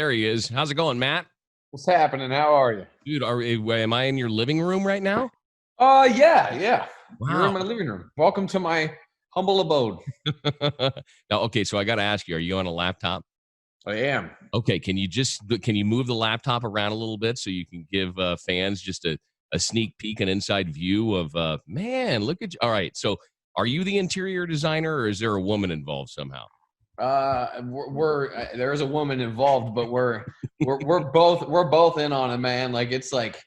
there he is. How's it going, Matt? What's happening? How are you? Dude, am I in your living room right now? Yeah. You're in Wow. my living room. Welcome to my humble abode. Now, okay, so I got to ask you, are you on a laptop? I am. Okay, can you move the laptop around a little bit so you can give fans just a sneak peek, an inside view of, man, look at you. All right, so are you the interior designer or is there a woman involved somehow? There is a woman involved, but we're both in on it, man. Like it's like,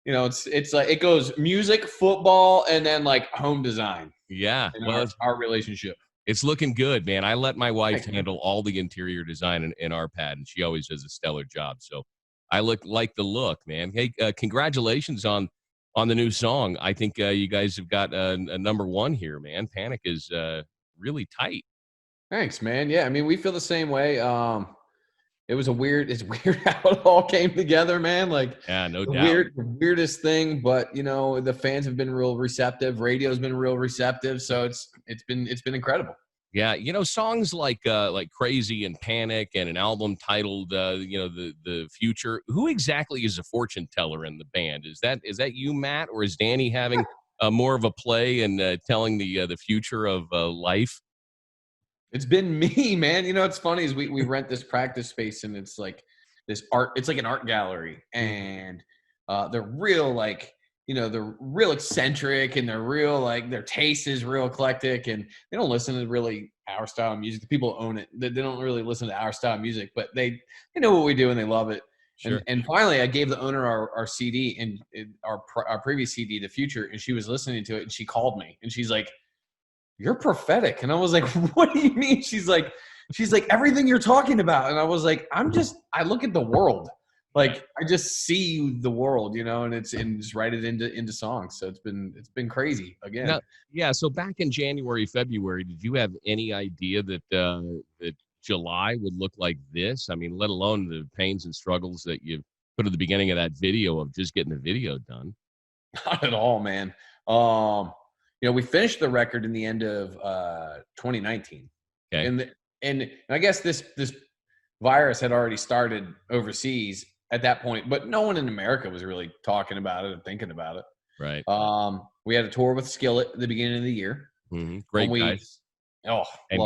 it's like it goes music, football, and then like home design. Yeah, Well, our relationship. It's looking good, man. I let my wife handle all the interior design in our pad, and she always does a stellar job. So I like the look, man. Hey, congratulations on the new song. I think you guys have got a number one here, man. Panic is really tight. Thanks, man. Yeah, I mean, we feel the same way. It's weird how it all came together, man. Like, yeah, no doubt. The weirdest thing, but the fans have been real receptive. Radio's been real receptive, so it's been incredible. Yeah, songs like Crazy and Panic and an album titled the Future. Who exactly is a fortune teller in the band? Is that you, Matt, or is Danny having more of a play in telling the future of life? It's been me, man. It's funny is we rent this practice space and it's like this art. It's like an art gallery, and they're real they're real eccentric, and they're real their taste is real eclectic, and they don't listen to really our style of music. The people who own it, they don't really listen to our style of music, but they know what we do and they love it. Sure. And finally, I gave the owner our CD and our previous CD, The Future, and she was listening to it, and she called me and she's like, "You're prophetic." And I was like, "What do you mean?" She's like, "Everything you're talking about." And I was like, I look at the world. Like I just see the world, and just write it into songs. So it's been crazy again. Now, yeah. So back in January, February, did you have any idea that July would look like this? I mean, let alone the pains and struggles that you put at the beginning of that video of just getting the video done. Not at all, man. We finished the record in the end of 2019. Okay. And I guess this virus had already started overseas at that point, but no one in America was really talking about it or thinking about it. Right. We had a tour with Skillet at the beginning of the year. Mm-hmm. Great guys. Oh, I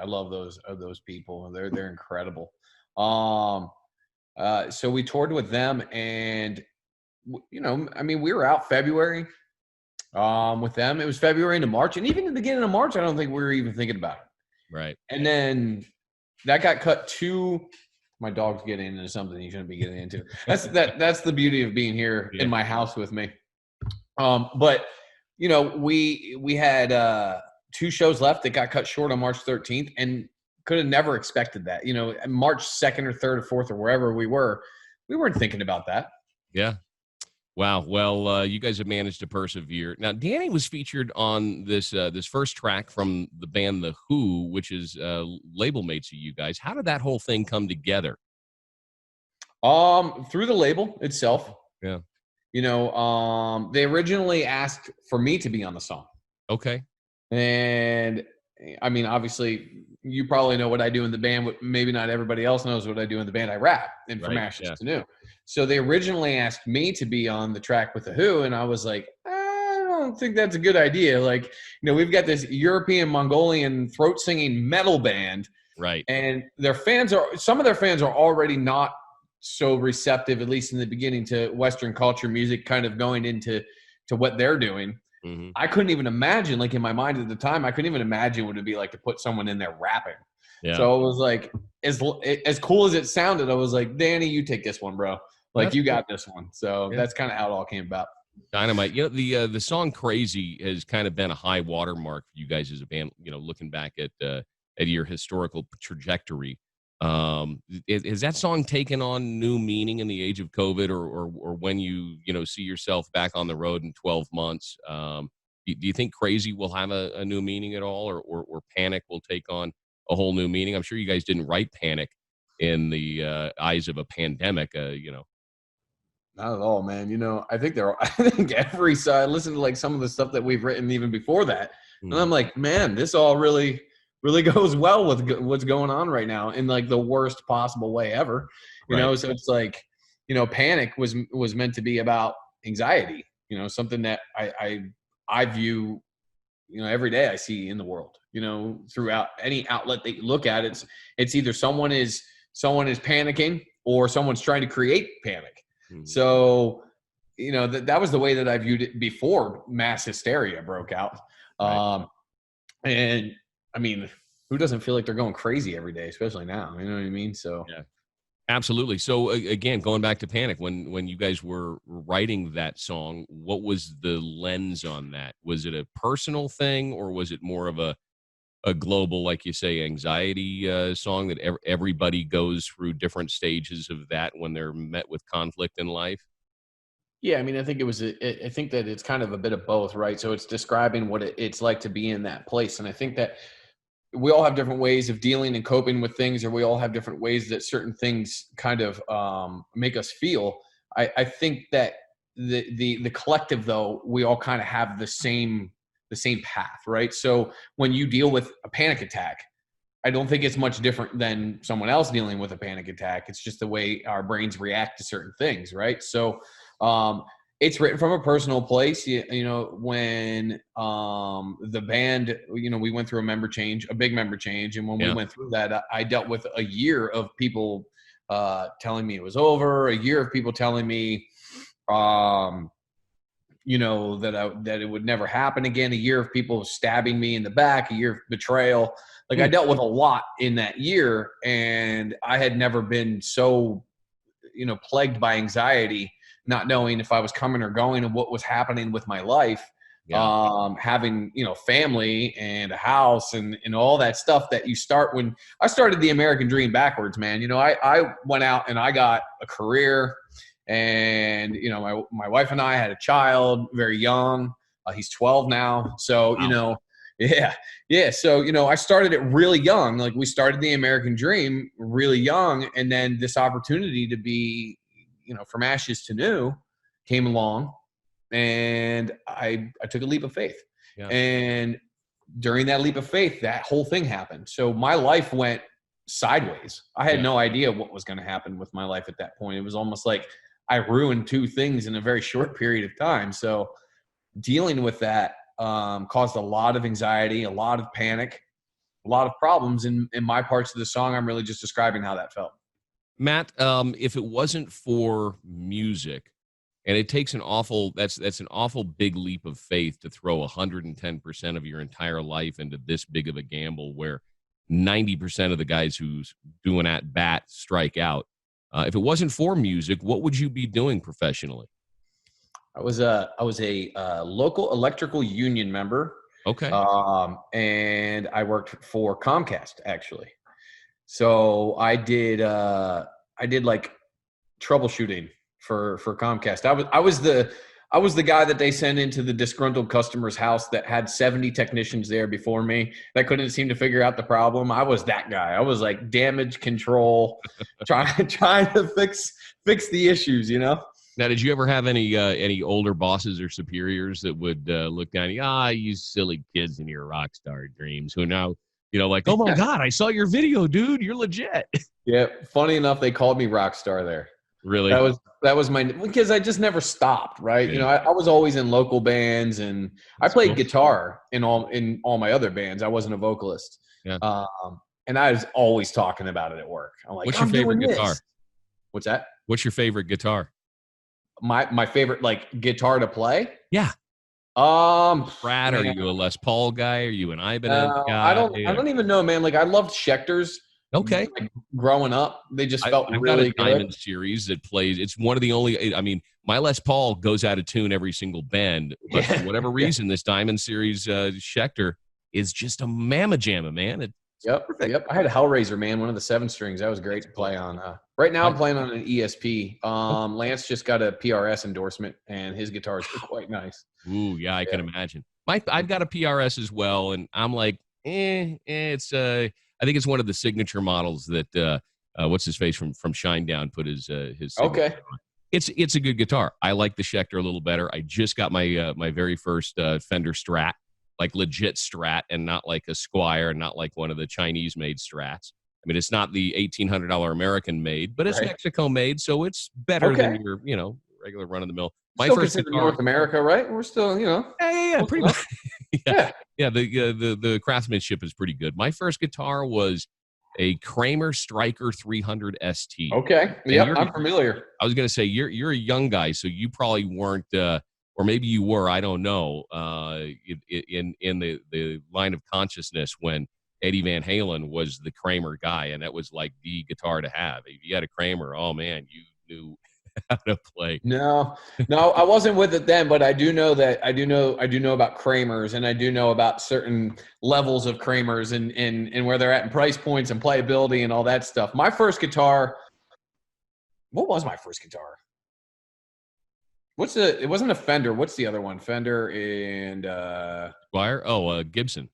love those people. They're incredible. So we toured with them, and we were out February. With them, it was February into March, and even in the beginning of March, I don't think we were even thinking about it. Right. And then that got cut to. My dog's getting into something he shouldn't be getting into. That's the beauty of being here in my house with me. But we had 2 shows left that got cut short on March 13th, and could have never expected that. March 2nd or 3rd or 4th or wherever we weren't thinking about that. Yeah. Wow. Well, you guys have managed to persevere. Now, Danny was featured on this first track from the band The Who, which is label mates of you guys. How did that whole thing come together? Through the label itself. Yeah. They originally asked for me to be on the song. Okay. And I mean, obviously, you probably know what I do in the band. Maybe not everybody else knows what I do in the band. I rap, and From Ashes to New. So they originally asked me to be on the track with The Who, and I was like, I don't think that's a good idea. Like, we've got this European Mongolian throat singing metal band, right? And some of their fans are already not so receptive, at least in the beginning, to Western culture music, kind of going into what they're doing. Mm-hmm. I couldn't even imagine, like in my mind at the time, I couldn't even imagine what it'd be like to put someone in there rapping. Yeah. So it was like, as cool as it sounded, I was like, Danny, you take this one, bro. Like, you got this one. So that's kind of how it all came about. Dynamite. The song Crazy has kind of been a high watermark for you guys as a band, looking back at your historical trajectory. Has that song taken on new meaning in the age of COVID, or when you see yourself back on the road in 12 months? Do you think Crazy will have a new meaning at all, or Panic will take on a whole new meaning? I'm sure you guys didn't write Panic in the eyes of a pandemic, Not at all, man. I think every side, I listen to like some of the stuff that we've written even before that. And I'm like, man, this all really really goes well with what's going on right now in like the worst possible way ever. You know, so it's like, you know, Panic was meant to be about anxiety, you know, something that I view, you know, every day I see in the world, you know, throughout any outlet that you look at, it's either someone is panicking or someone's trying to create panic. Mm-hmm. So, you know, that was the way that I viewed it before mass hysteria broke out. Right. And I mean, who doesn't feel like they're going crazy every day, especially now? You know what I mean? So yeah, absolutely. So again, going back to Panic, when you guys were writing that song, what was the lens on that? Was it a personal thing, or was it more of a global, like you say, anxiety song that everybody goes through different stages of that when they're met with conflict in life? Yeah, I mean, I think I think that it's kind of a bit of both, right? So it's describing what it's like to be in that place. And I think that we all have different ways of dealing and coping with things, or we all have different ways that certain things kind of make us feel. I think that the collective, though, we all kind of have the same path, right? So when you deal with a panic attack, I don't think it's much different than someone else dealing with a panic attack. It's just the way our brains react to certain things, right? So it's written from a personal place. You know, when the band, you know, we went through a big member change. And when we went through that, I dealt with a year of people telling me it was over, a year of people telling me, you know, that it would never happen again, a year of people stabbing me in the back, a year of betrayal. Like I dealt with a lot in that year, and I had never been so, you know, plagued by anxiety, not knowing if I was coming or going and what was happening with my life. Having, you know, family and a house and all that stuff that you start when I started the American dream backwards, man. You know, I went out and I got a career, and, you know, my wife and I had a child very young. He's 12 now. So, wow. You know, yeah. So, you know, I started it really young. Like we started the American dream really young. And then this opportunity to be, you know, from ashes to new came along, and I took a leap of faith. Yeah. And during that leap of faith, that whole thing happened. So my life went sideways. I had no idea what was going to happen with my life at that point. It was almost like I ruined two things in a very short period of time. So dealing with that caused a lot of anxiety, a lot of panic, a lot of problems. In my parts of the song, I'm really just describing how that felt. Matt, if it wasn't for music, and it takes that's an awful big leap of faith to throw 110% of your entire life into this big of a gamble where 90% of the guys who's doing at bat strike out. If it wasn't for music, what would you be doing professionally? I was a local electrical union member. Okay. And I worked for Comcast, actually. So I did like troubleshooting for Comcast. I was the guy that they sent into the disgruntled customer's house that had 70 technicians there before me that couldn't seem to figure out the problem. I was that guy. I was like damage control, trying to fix the issues, you know? Now, did you ever have any older bosses or superiors that would look down at you, you silly kids in your rock star dreams, who now, you know, like, oh my God, I saw your video, dude, you're legit. Yeah. Funny enough, they called me rock star there. Really? That was because I just never stopped, right? Yeah. You know, I was always in local bands, and I played guitar in all my other bands. I wasn't a vocalist. Yeah. And I was always talking about it at work. I'm like, what's your favorite guitar? What's that? What's your favorite guitar? My favorite, like, guitar to play? Yeah. Brad, are you a Les Paul guy? Are you an Ibanez guy? I don't even know, man. Like, I loved Schecter's. Okay. Like, growing up, they just felt I've really got a Diamond series that plays. It's one of the only. I mean, my Les Paul goes out of tune every single bend, but for whatever reason, this Diamond series Schecter is just a mamma jamma, man. Yep. I had a Hellraiser, man, one of the 7 strings. That was great to play on. Right now, I'm playing on an ESP. Lance just got a PRS endorsement, and his guitars are quite nice. Ooh, yeah, I can imagine. I've got a PRS as well, and I'm like, it's I think it's one of the signature models that what's his face from Shinedown put his okay on. It's a good guitar. I like the Schecter a little better. I just got my my very first Fender Strat, like legit Strat and not like a Squire, not like one of the Chinese made Strats. I mean, it's not the $1,800 American made, but it's Right. Mexico made, so it's better than Okay. your, regular run of the mill. My Still first considered guitar, North America, right? We're still, yeah, close pretty enough. much. Yeah, Yeah. yeah. The craftsmanship is pretty good. My first guitar was a Kramer Striker 300 ST. Okay. And Yep. I'm familiar. I was going to say you're a young guy, so you probably weren't, or maybe you were. I don't know. In the line of consciousness when Eddie Van Halen was the Kramer guy, and that was like the guitar to have. If you had a Kramer, oh man, you knew how to play. No, I wasn't with it then, but I do know about Kramers, and I do know about certain levels of Kramers and where they're at in price points and playability and all that stuff. My first guitar, what was my first guitar? It wasn't a Fender. What's the other one? Fender and Squire? Oh, Gibson.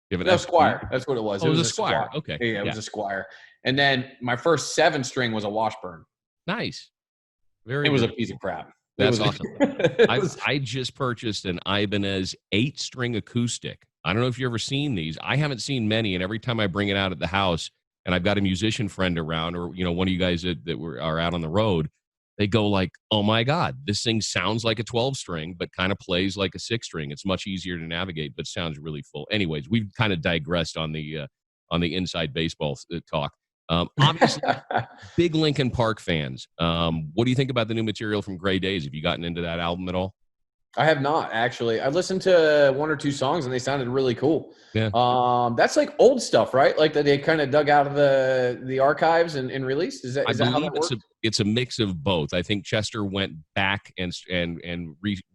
No, Squire. That's what it was. Oh, it was a Squire. Okay. Yeah, it was a Squire. And then my first 7-string was a Washburn. Nice. It was a piece of crap. That's awesome. I just purchased an Ibanez 8-string acoustic. I don't know if you've ever seen these. I haven't seen many, and every time I bring it out at the house, and I've got a musician friend around, or one of you guys that are out on the road, they go like, "Oh my God, this thing sounds like a 12-string, but kind of plays like a 6-string. It's much easier to navigate, but sounds really full." Anyways, we've kind of digressed on the inside baseball talk. Obviously, big Linkin Park fans. What do you think about the new material from Grey Days? Have you gotten into that album at all? I have not, actually. I listened to 1 or 2 songs and they sounded really cool. Yeah. That's like old stuff, right? Like that they kind of dug out of the archives and released. Is that how that works? It's a mix of both. I think Chester went back and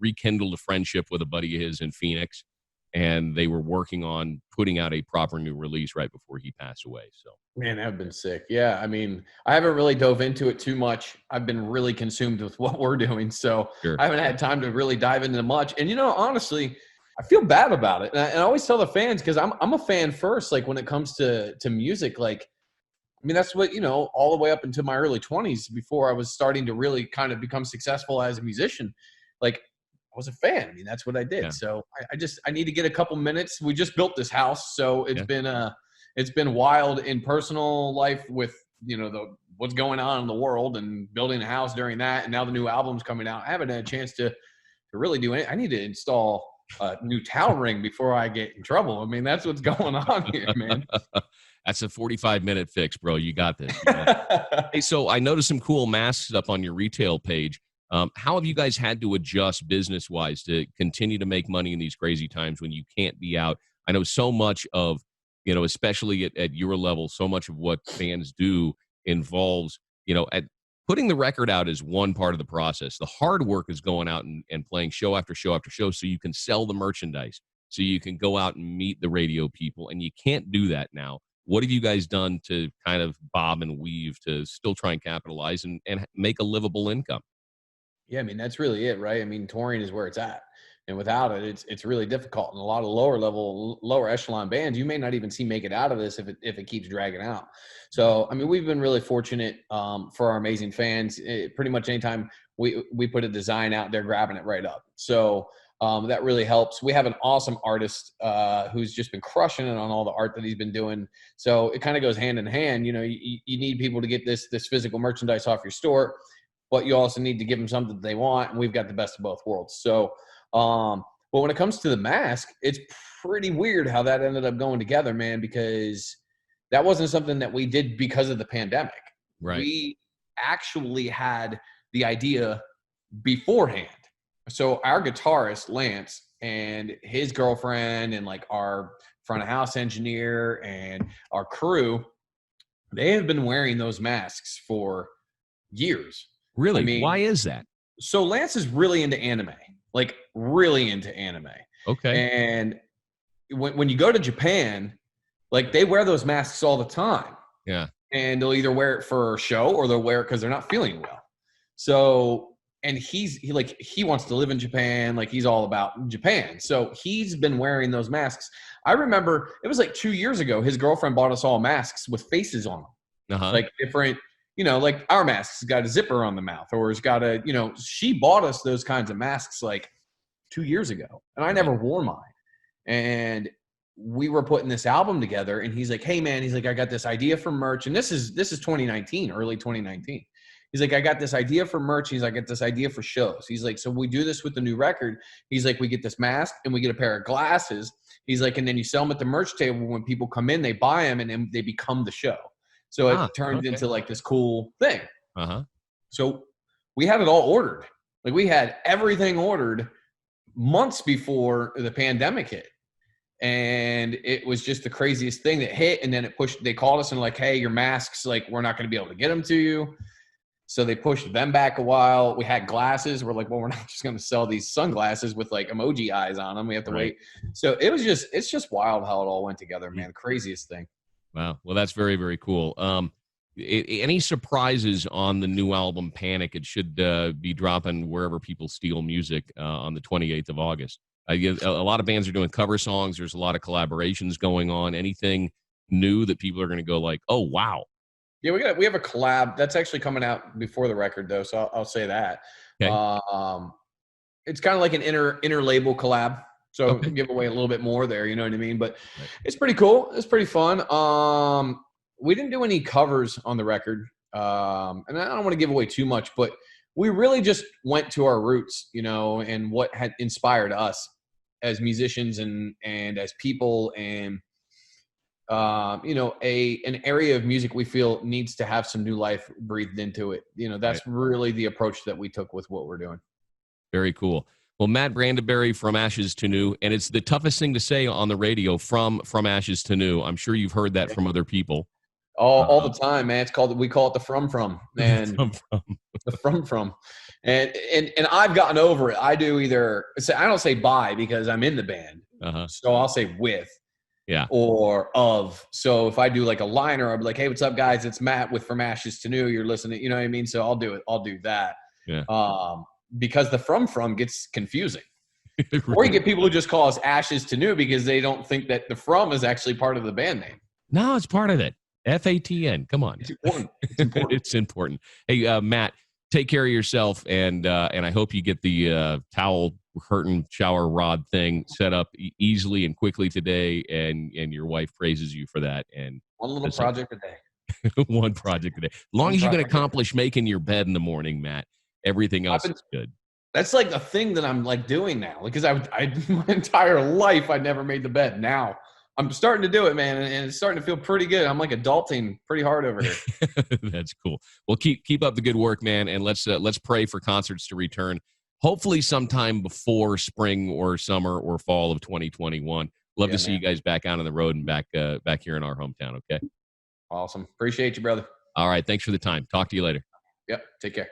rekindled a friendship with a buddy of his in Phoenix, and they were working on putting out a proper new release right before he passed away. So, man, that would have been sick. Yeah, I mean, I haven't really dove into it too much. I've been really consumed with what we're doing, so sure. I haven't had time to really dive into much. And honestly, I feel bad about it. And I always tell the fans, because I'm a fan first. Like when it comes to music, like I mean, that's what all the way up into my early 20s, before I was starting to really kind of become successful as a musician. Like I was a fan. I mean, that's what I did. Yeah. So I need to get a couple minutes. We just built this house, so it's been wild in personal life with what's going on in the world and building a house during that, and now the new album's coming out. I haven't had a chance to really do anything. I need to install a new towel ring before I get in trouble. I mean, that's what's going on here, man. That's a 45-minute fix, bro. You got this. Hey, so I noticed some cool masks up on your retail page. How have you guys had to adjust business-wise to continue to make money in these crazy times when you can't be out? I know so much of, especially at your level, so much of what fans do involves, putting the record out is one part of the process. The hard work is going out and playing show after show after show so you can sell the merchandise, so you can go out and meet the radio people, and you can't do that now. What have you guys done to kind of bob and weave to still try and capitalize and make a livable income? Yeah, I mean, that's really it, right? I mean, touring is where it's at. And without it, it's really difficult. And a lot of lower echelon bands, you may not even make it out of this if it keeps dragging out. So, I mean, we've been really fortunate for our amazing fans. Pretty much anytime we put a design out, they're grabbing it right up. So that really helps. We have an awesome artist who's just been crushing it on all the art that he's been doing. So it kind of goes hand in hand. You need people to get this physical merchandise off your store, but you also need to give them something that they want. And we've got the best of both worlds. So, but when it comes to the mask, it's pretty weird how that ended up going together, man, because that wasn't something that we did because of the pandemic. Right. We actually had the idea beforehand. So our guitarist, Lance, and his girlfriend and like our front of house engineer and our crew, they have been wearing those masks for years. Really? I mean, why is that? So Lance is really into anime, like really into anime. Okay. And when you go to Japan, like they wear those masks all the time. Yeah. And they'll either wear it for a show or they'll wear it because they're not feeling well. So, and he wants to live in Japan. Like he's all about Japan. So he's been wearing those masks. I remember it was like 2 years ago, his girlfriend bought us all masks with faces on them. Uh-huh. Like different, like our mask's got a zipper on the mouth, or it's got she bought us those kinds of masks like 2 years ago. And I never wore mine. And we were putting this album together, and he's like, hey man, he's like, I got this idea for merch. And this is 2019, early 2019. He's like, I got this idea for merch. He's like, I got this idea for shows. He's like, so we do this with the new record. He's like, we get this mask and we get a pair of glasses. He's like, and then you sell them at the merch table. When people come in, they buy them and then they become the show. So it turns into like this cool thing. So we had it all ordered. Like we had everything ordered months before the pandemic hit. And it was just the craziest thing that hit. And then they called us and like, hey, your masks, like, we're not going to be able to get them to you. So they pushed them back a while. We had glasses. We're like, well, we're not just going to sell these sunglasses with like emoji eyes on them. We have to wait. So it's just wild how it all went together, man. Craziest thing. Wow. Well, that's very, very cool. Any surprises on the new album, Panic? It should be dropping wherever people steal music on the 28th of August. A lot of bands are doing cover songs. There's a lot of collaborations going on. Anything new that people are going to go like, oh, wow. Yeah, we have a collab that's actually coming out before the record, though, so I'll say that. Okay. It's kind of like an inner label collab, so give away a little bit more there, you know what I mean? But It's pretty cool. It's pretty fun. We didn't do any covers on the record, and I don't want to give away too much, but we really just went to our roots, you know, and what had inspired us as musicians and as people, and you know, an area of music we feel needs to have some new life breathed into it. You know, that's really the approach that we took with what we're doing. Very cool. Well, Matt Brandyberry, From Ashes to New, and it's the toughest thing to say on the radio, from ashes to new. I'm sure you've heard that from other people. All the time, man. We call it the from, and the from. And I've gotten over it. I do I don't say by because I'm in the band. So I'll say with. Yeah. Or of. So if I do like a liner, I'll be like, hey, what's up, guys? It's Matt with From Ashes to New. You're listening. You know what I mean? So I'll do it. I'll do that. Yeah. Because the from gets confusing. Right. Or you get people who just call us Ashes to New because they don't think that the from is actually part of the band name. No, it's part of it. FATN. Come on. It's important. It's important. It's important. Hey, Matt, take care of yourself, and I hope you get the towel curtain shower rod thing set up easily and quickly today, and your wife praises you for that. And one little project a day. One project a day. As long as you can accomplish making your bed in the morning, Matt, everything else is good. That's like the thing that I'm like doing now, because I my entire life I never made the bed. Now I'm starting to do it, man, and it's starting to feel pretty good. I'm like adulting pretty hard over here. That's cool. Well, keep up the good work, man, and let's pray for concerts to return. Hopefully sometime before spring or summer or fall of 2021. Love to see you guys back out on the road and back here in our hometown, okay? Awesome. Appreciate you, brother. All right. Thanks for the time. Talk to you later. Yep. Take care.